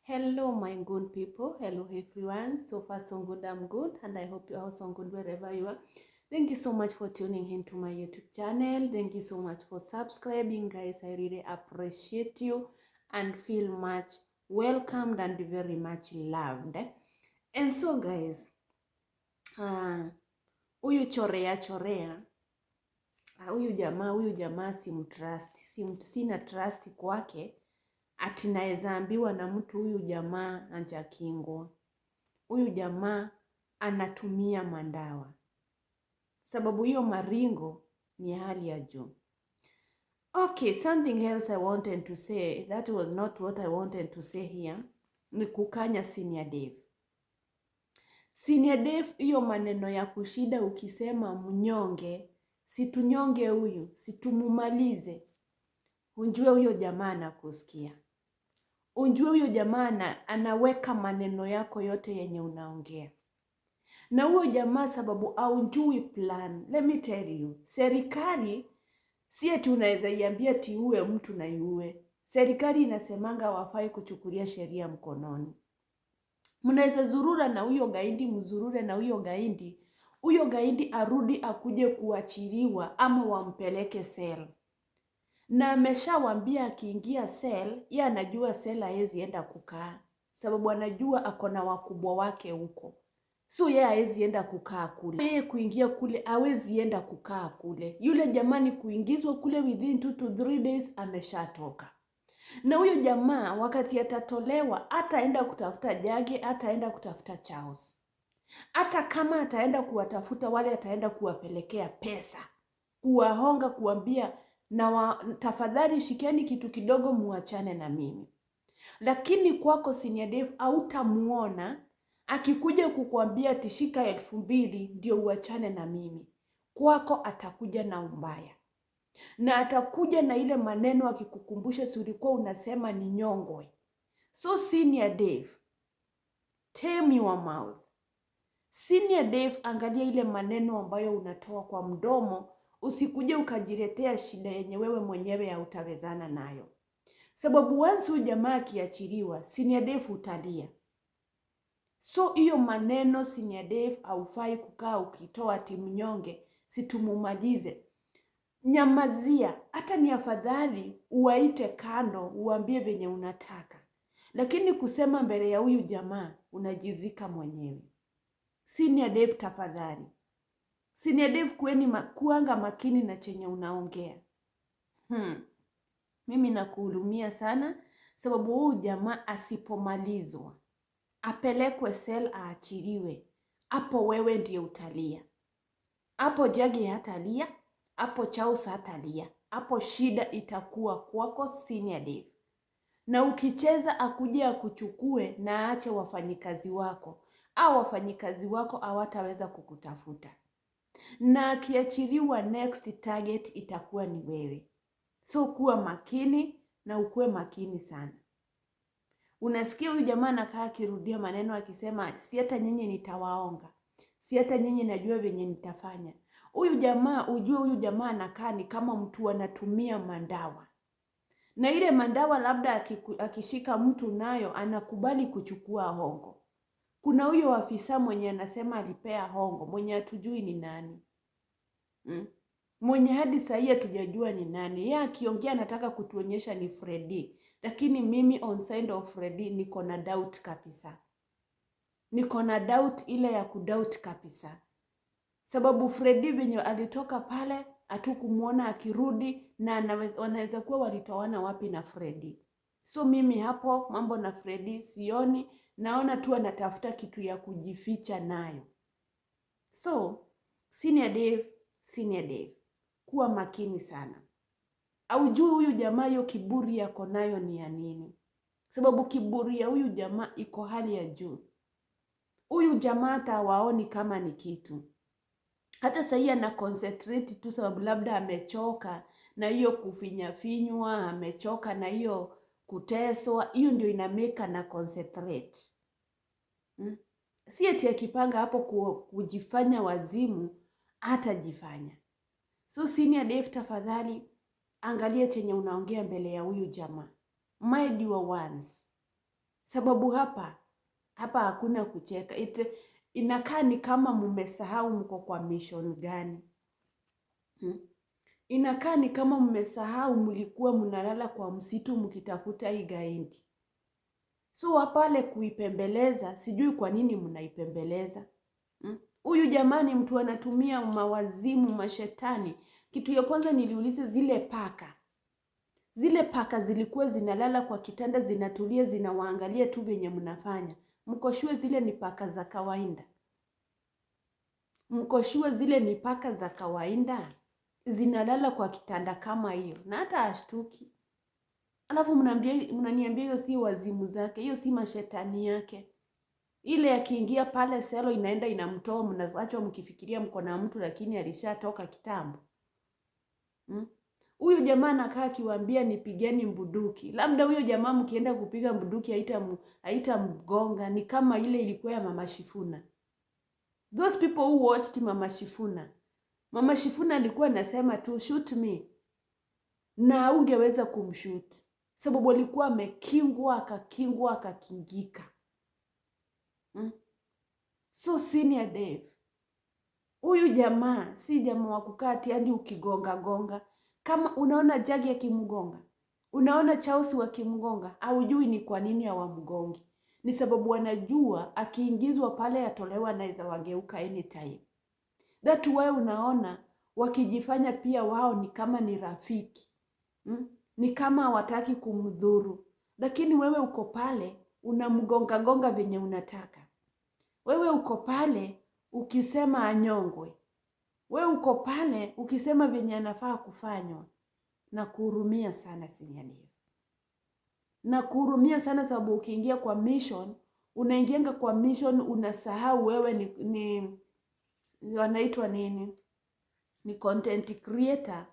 Hello my good people, hello everyone. So far so good, I'm good, and I hope you are also good wherever you are. Thank you so much for tuning into my YouTube channel. Thank you so much for subscribing, guys. I really appreciate you and feel much welcomed and very much loved. And so guys, huyu chorea huyu jamaa simtrust, sina trust kwake. Ati naeza ambiwa na mtu huyu jamaa anjakingwa. Huyu jamaa anatumia mandawa. Sababu hiyo maringo ni hali ya juu. Okay, something else I wanted to say, that was not what I wanted to say here, ni kukanya Senior Dave. Senior Dave, hiyo maneno ya kushida ukisema mnyonge, situnyonge huyu, situmumalize. Unjue huyo jamaa anakusikia. Unjue huyo jamaa anaweka maneno yako yote yenye unaongea. Na huyo jamaa sababu haujui plan. Let me tell you, serikali si eti unaweza iambia tiue mtu na iue. Serikali inasemanga wafai kuchukulia sheria mkononi. Mnaweza zurura na huyo gaidi, mzurure na huyo gaidi arudi akuje kuachiliwa ama wampeleke sel. Na ameshawambia akiingia sel, yeye anajua sel haezi enda kukaa. Sababu anajua akona wakubwa wake huko. So yeye haezi enda kukaa kule. Yeye kuingia kule, hawezi enda kukaa kule. Yule jamani kuingizwa kule within 2 to 3 days ameshatoka. Na huyo jamaa wakati atatolewa, ataenda kutafuta Jage, ataenda kutafuta Charles. Hata kama ataenda kuwatafuta wale, ataenda kuwapelekea pesa. Kuwahonga, kuambia na tafadhali shikeni kitu kidogo muachane na mimi. Lakini kwako Senior Dave hautamuona akikuja kukuambia tishika 2,000 ndio uachane na mimi. Kwako atakuja na umbaya. Na atakuja na ile maneno akikukumbusha si ulikuwa unasema ni nyongwe. So Senior Dave, tame your mouth. Senior Dave, angalia ile maneno ambayo unatoa kwa mdomo. Usikuje ukajiletea shida yenye wewe mwenyewe hautawezana nayo. Sababu once huyu jamaa akiachiliwa, Senior Dave utalia. So hiyo maneno Senior Dave haufai kukaa ukitoa timu nyonge, situmumalize. Nyamazia, hata ni afadhali uwaite kando, uambie venye unataka. Lakini kusema mbele ya huyu jamaa, unajizika mwenyewe. Senior Dave tafadhali. Senior Dave kuanga makini na chenye unaongea. Mimi nakuhurumia sana sababu huyu jamaa asipomalizwa, apelekwe sel aachiliwe. Hapo wewe ndiye utalia. Hapo Jage hatalia, hapo Charles hatalia. Hapo shida itakuwa kwako Senior Dave. Na ukicheza akuje akuchukue na aache wafanyikazi wako. Au wafanyikazi wako hawataweza kukutafuta. Na akiachiliwa next target itakuwa ni wewe. So kuwa makini na ukuwe makini sana. Unasikia huyu jamaa anakaa akirudia maneno akisema si hata nyinyi nitawaonga. Si hata nyinyi najua venye nitafanya. Huyu jamaa, ujue huyu jamaa anakaa ni kama mtu anatumia mandawa. Na ile mandawa labda akishika mtu nayo anakubali kuchukua hongo. Kuna huyo afisa mwenye anasema alipea hongo, mwenye hatujui ni nani. Mwenye hadi sahi hatujajua ni nani. Yeye akiongea anataka kutuonyesha ni Freddy. Lakini mimi on side of Freddy niko na doubt kabisa. Niko na doubt ile ya kudoubt kabisa. Sababu Freddy venye alitoka pale, hatukumuona akirudi na wanaweza kuwa walitoana wapi na Freddy. So mimi hapo mambo na Freddy sioni, naona tu anatafuta kitu ya kujificha nayo. So Senior Dave, kuwa makini sana. Aujui huyu jamaa hiyo kiburi yako nayo ni ya nini? Sababu kiburi ya huyu jamaa iko hali ya juu. Huyu jamaa hata hawaoni kama ni kitu. Hata sahi ana concentrate tu sababu labda amechoka na hiyo kufinyafinywa, amechoka na hiyo kuteswa, hiyo ndio inameka na concentrate. Si eti akipanga hapo kujifanya wazimu, hatajifanya. So Senior Dave tafadhali, angalia chenye unaongea mbele ya huyu jamaa. Mind your words. sababu hapa hakuna kucheka. Inakaa ni kama mmesahau mko kwa mission gani. Inakaa ni kama mmesahau mlikuwa mnalala kwa msitu mkitafuta hii gaindi. So pale kuipembeleza, sijui kwa nini mnaipembeleza. Huyu jamani mtu anatumia mawazimu, mashetani. Kitu ya kwanza niliuliza, zile paka zilikuwa zinalala kwa kitanda, zinatulia, zinawaangalia tu venye mnafanya. Mko sure zile ni paka za kawaida? Mko sure zile ni paka za kawaida? Zinalala kwa kitanda kama hiyo na hata ashtuki. Alafu mnaniambia hiyo si wazimu zake, hiyo si mashetani yake. Ile akiingia pale selo inaenda inamtoa, mnaachwa mkifikiria mko na mtu lakini alishatoka kitambo. Huyo jamaa anakaa akiwaambia nipigeni mbuduki. Labda huyo jamaa mkienda kupiga mbuduki haita mgonga, ni kama ile ilikuwa ya Mama Shifuna. Those people who watched Mama Shifuna. Mama Shifuna alikuwa anasema tu shoot me. Na ungeweza kumshoot. Sababu alikuwa amekingwa, akakingika. So Senior Dave, huyu jamaa si jamaa wa kukaa hadi ukigonga. Kama unaona Jagi akimgonga, unaona Chausi wakimgonga, haujui ni kwa nini hawamgongi. Ni sababu wanajua akiingizwa pale atolewa naweza wageuka anytime. That why unaona wakijifanya pia wao ni kama ni rafiki. Ni kama hawataki kumdhuru. Lakini wewe uko pale unamgonga venye unataka. Wewe uko pale ukisema anyongwe. Wewe uko pale ukisema venye anafaa kufanywa. Na kuhurumia sana Senior Dave. Na kuhurumia sana sababu ukiingia kwa mission, unaingianga kwa mission unasahau wewe ni wanaitwa nini? Ni content creator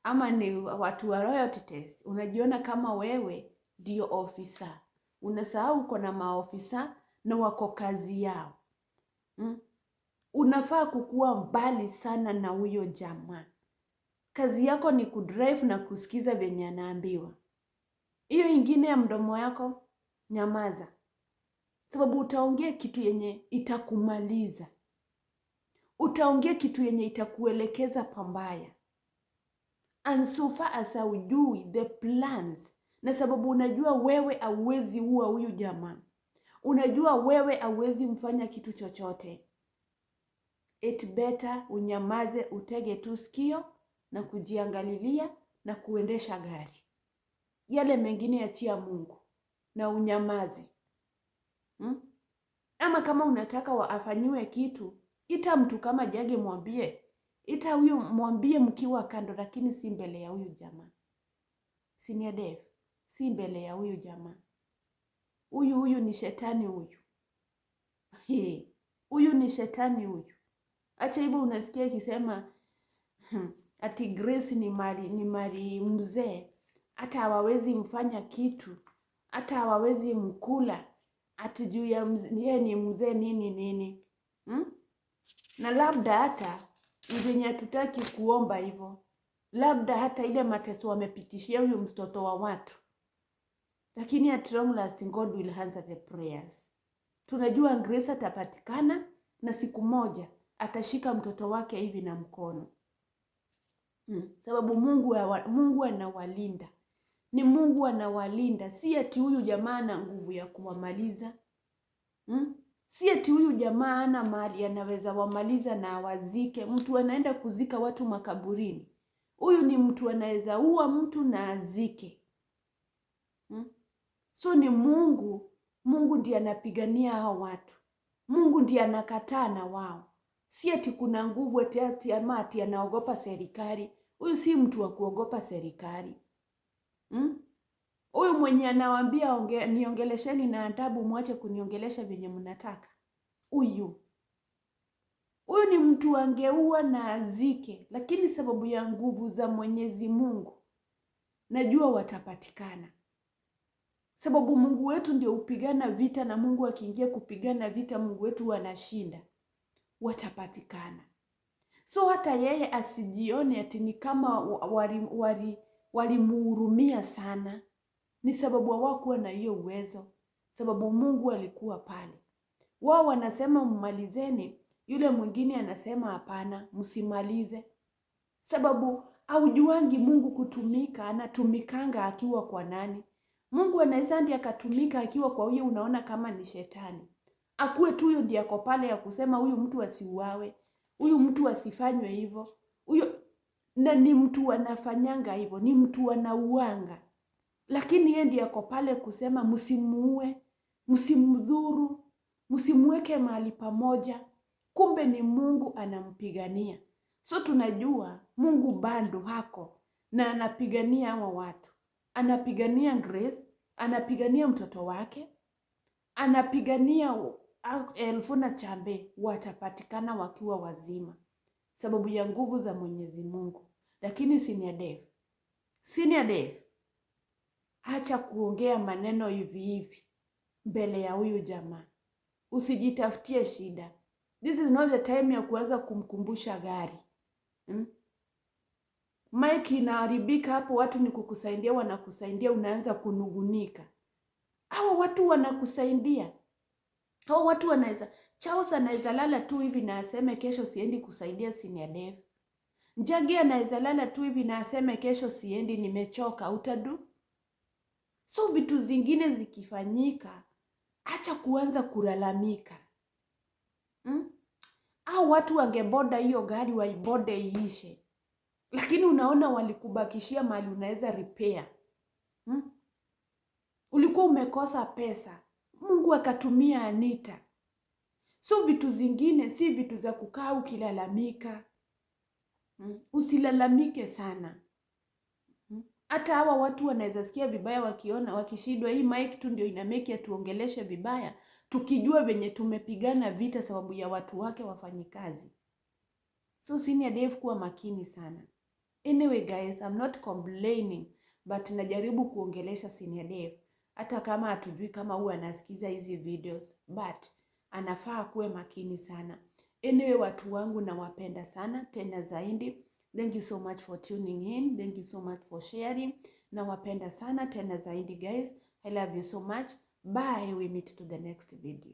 ama ni watu wa royalty test. Unajiona kama wewe ndio officer. Unasahau uko na maofisa na wako kazi yao. Unafaa kukua mbali sana na huyo jamaa. Kazi yako ni kudrive na kusikiza venye anaambiwa. Hiyo ingine ya mdomo yako, nyamaza. Sababu utaongea kitu yenye itakumaliza. Utaongea kitu yenye itakuelekeza pambaya. And so far as haujui the plans. Na sababu unajua wewe hauwezi ua huyu jamaa. Unajua wewe hauwezi mfanya kitu chochote. It better unyamaze, utege tu sikio na kujiangalilia na kuendesha gari. Yale mengine achia Mungu na unyamaze. Ama kama unataka afanyiwe kitu, ita mtu kama Jagi mwambie. Ita huyo mwambie mkiwa kando, lakini si mbele ya huyu jamaa. Senior Dave, si mbele ya huyu jamaa. Huyu ni shetani huyu. Huyu ni shetani huyu. Acha hivyo unasikia ikisema ati Grace ni mali mzee. Hata hawawezi mfanya kitu. Hata hawawezi mkula. Ati juu ya yeye ni mzee nini. Na labda hata venye hatutaki kuomba hivyo. Labda hata ile mateso wamepitishia huyu mtoto wa watu. Lakini at long last God will answer the prayers. Tunajua Grace atapatikana na siku moja atashika mtoto wake hivi na mkono. Sababu Mungu anawalinda. Ni Mungu anawalinda. Si ati huyu jamaa ana nguvu ya kuwamaliza. Si ati huyu jamaa ana mali anaweza wamaliza na awazike. Mtu anaenda kuzika watu makaburini. Huyu ni mtu anaweza ua mtu na azike. So ni Mungu ndiye anapigania hao watu. Mungu ndiye anakataa na wao. Si ati kuna nguvu ati anaogopa serikali. Huyu si mtu wa kuogopa serikali. Huyu mwenye anawaambia niongelesheni na adabu, mwache kuniongelesha venye mnataka. Huyu ni mtu angeua na azike, lakini sababu ya nguvu za Mwenyezi Mungu najua watapatikana. Sababu Mungu wetu ndio upigana vita, na Mungu akiingia kupigana vita Mungu wetu anashinda. Watapatikana. So hata yeye asijione ati ni kama walimuhurumia sana. Ni sababu hawakuwa na hiyo uwezo. sababu Mungu alikuwa pale. Wao wanasema mmalizeni, yule mwingine anasema hapana, msimalize. Sababu haujuangi Mungu kutumika, anatumikanga akiwa kwa nani. Mungu anaweza ndiye akatumika akiwa kwa huyo unaona kama ni shetani. Akuwe tu huyo ndiye ako pale ya kusema huyu mtu asiuawe, huyu mtu asifanywe hivyo. Huyo na ni mtu anafanyanga hivyo, ni mtu anauanga. Lakini yeye ndiye ako pale kusema msimuue, msimdhuru, msimweke mahali pamoja. Kumbe ni Mungu anampigania. So tunajua Mungu bado hako na anapigania hawa watu. Anapigania Grace, anapigania mtoto wake, anapigania Elfuna Chambe watapatikana wakiwa wazima sababu ya nguvu za Mwenyezi Mungu. Lakini Senior Dave, acha kuongea maneno hivi hivi mbele ya huyu jamaa. Usijitafutie shida. This is not the time ya kuanza kumkumbusha gari. Mike inaharibika hapo, watu ni kukusaidia, wanakusaidia, unaanza kunugunika. Hawa watu wanakusaidia. Hawa watu wanaweza, Charles anaweza lala tu hivi na aseme kesho siendi kusaidia Senior Dave. Njagi anaweza lala tu hivi na aseme kesho siendi, nimechoka. Utadu? So vitu zingine zikifanyika, acha kuanza kulalamika. Au watu wangeboda hiyo gari waibode iishe. Lakini unaona walikubakishia mali unaweza repair. Ulikuwa umekosa pesa, Mungu akatumia Anita. So vitu zingine si vitu za kukaa ukilalamika. Usilalamike sana. Hata hawa watu wanaweza sikia vibaya wakiona, wakishindwa hii Mike tu ndio inameki atuongeleshe vibaya, tukijua venye tumepigana vita sababu ya watu wake wafanyikazi. So Senior Dave, kuwa makini sana. Anyway guys, I'm not complaining, but najaribu kuongelesha Senior Dave. Hata kama hatujui kama huwa anasikiza hizi videos, but anafaa kuwe makini sana. Anyway, watu wangu nawapenda sana tena zaidi. Thank you so much for tuning in. Thank you so much for sharing. Nawapenda sana tena zaidi guys. I love you so much. Bye. We meet to the next video.